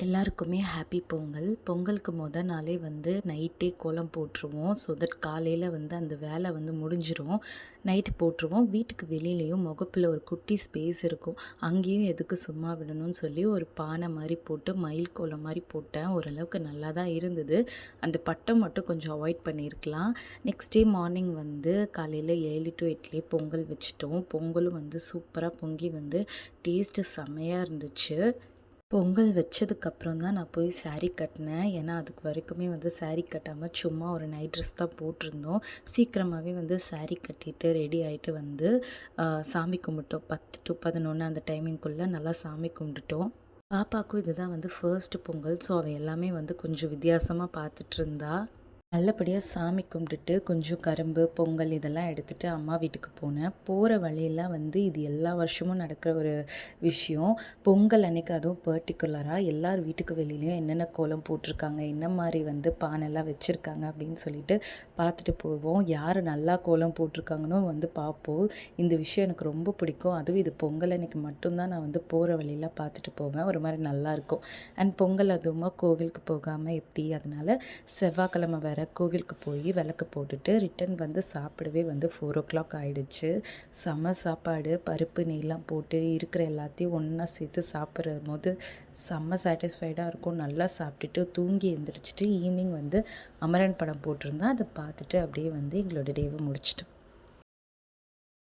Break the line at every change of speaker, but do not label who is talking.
எல்லாருக்குமே ஹாப்பி பொங்கல். பொங்கலுக்கு நாளே நைட்டே கோலம் போட்டுருவோம். ஸோ தட் காலையில் அந்த வேலை முடிஞ்சிரும். நைட்டு போட்டுருவோம். வீட்டுக்கு வெளியிலேயும் முகப்பில் ஒரு குட்டி ஸ்பேஸ் இருக்கும். அங்கேயும் எதுக்கு சும்மா விடணும்னு சொல்லி ஒரு பானை மாதிரி போட்டு மயில் கோலம் மாதிரி போட்டேன். ஓரளவுக்கு நல்லா தான் இருந்தது. அந்த பட்டம் மட்டும் கொஞ்சம் அவாய்ட் பண்ணியிருக்கலாம். நெக்ஸ்ட் டே மார்னிங் காலையில் 7 to 8 பொங்கல் வச்சுட்டோம். பொங்கலும் சூப்பராக பொங்கி டேஸ்ட்டு செம்மையாக இருந்துச்சு. பொங்கல் வச்சதுக்கப்புறம் தான் நான் போய் சாரீ கட்டினேன். ஏன்னா அதுக்கு வரைக்குமே சாரீ கட்டாமல் சும்மா ஒரு நைட் ட்ரெஸ் தான் போட்டிருந்தோம். சீக்கிரமாகவே சாரீ கட்டிட்டு ரெடி ஆகிட்டு சாமி கும்பிட்டோம். 10 to 11 அந்த டைமிங்குள்ளே நல்லா சாமி கும்பிட்டுட்டோம். பாப்பாவுக்கும் இதுதான் ஃபர்ஸ்ட் பொங்கல். ஸோ அவள் எல்லாமே கொஞ்சம் வித்தியாசமாக பார்த்துட்டு இருந்தா. நல்லபடியாக சாமி கும்பிட்டுட்டு கொஞ்சம் கரும்பு பொங்கல் இதெல்லாம் எடுத்துகிட்டு அம்மா வீட்டுக்கு போனேன். போகிற வழியெல்லாம் இது எல்லா வருஷமும் நடக்கிற ஒரு விஷயம். பொங்கல் அன்னைக்கு அதுவும் பர்டிகுலராக எல்லார் வீட்டுக்கு வெளியிலையும் என்னென்ன கோலம் போட்டிருக்காங்க, என்ன மாதிரி பானைலாம் வச்சுருக்காங்க அப்படின்னு சொல்லிட்டு பார்த்துட்டு போவோம். யார் நல்லா கோலம் போட்டிருக்காங்கன்னு பார்ப்போம். இந்த விஷயம் எனக்கு ரொம்ப பிடிக்கும். அதுவும் இது பொங்கல் அன்னைக்கு மட்டும்தான் நான் போகிற வழியெல்லாம் பார்த்துட்டு போவேன். ஒரு மாதிரி நல்லாயிருக்கும். அண்ட் பொங்கல் அதுவுமா கோவிலுக்கு போகாமல் எப்படி, அதனால் செவ்வாய்க்கிழமை வேறு கோவிலுக்கு போய் விளக்கு போட்டுட்டு ரிட்டன் சாப்பிடவே 4 o'clock ஆகிடுச்சு. செம சாப்பாடு, பருப்பு நெய்லாம் போட்டு இருக்கிற எல்லாத்தையும் ஒன்றா சேர்த்து சாப்பிட்ற போது செம்ம சாட்டிஸ்ஃபைடாக இருக்கும். நல்லா சாப்பிட்டுட்டு தூங்கி எழுந்திரிச்சிட்டு ஈவினிங் அமரன் படம் போட்டிருந்தேன். அதை பார்த்துட்டு அப்படியே எங்களோட டேவை முடிச்சிட்டோம்.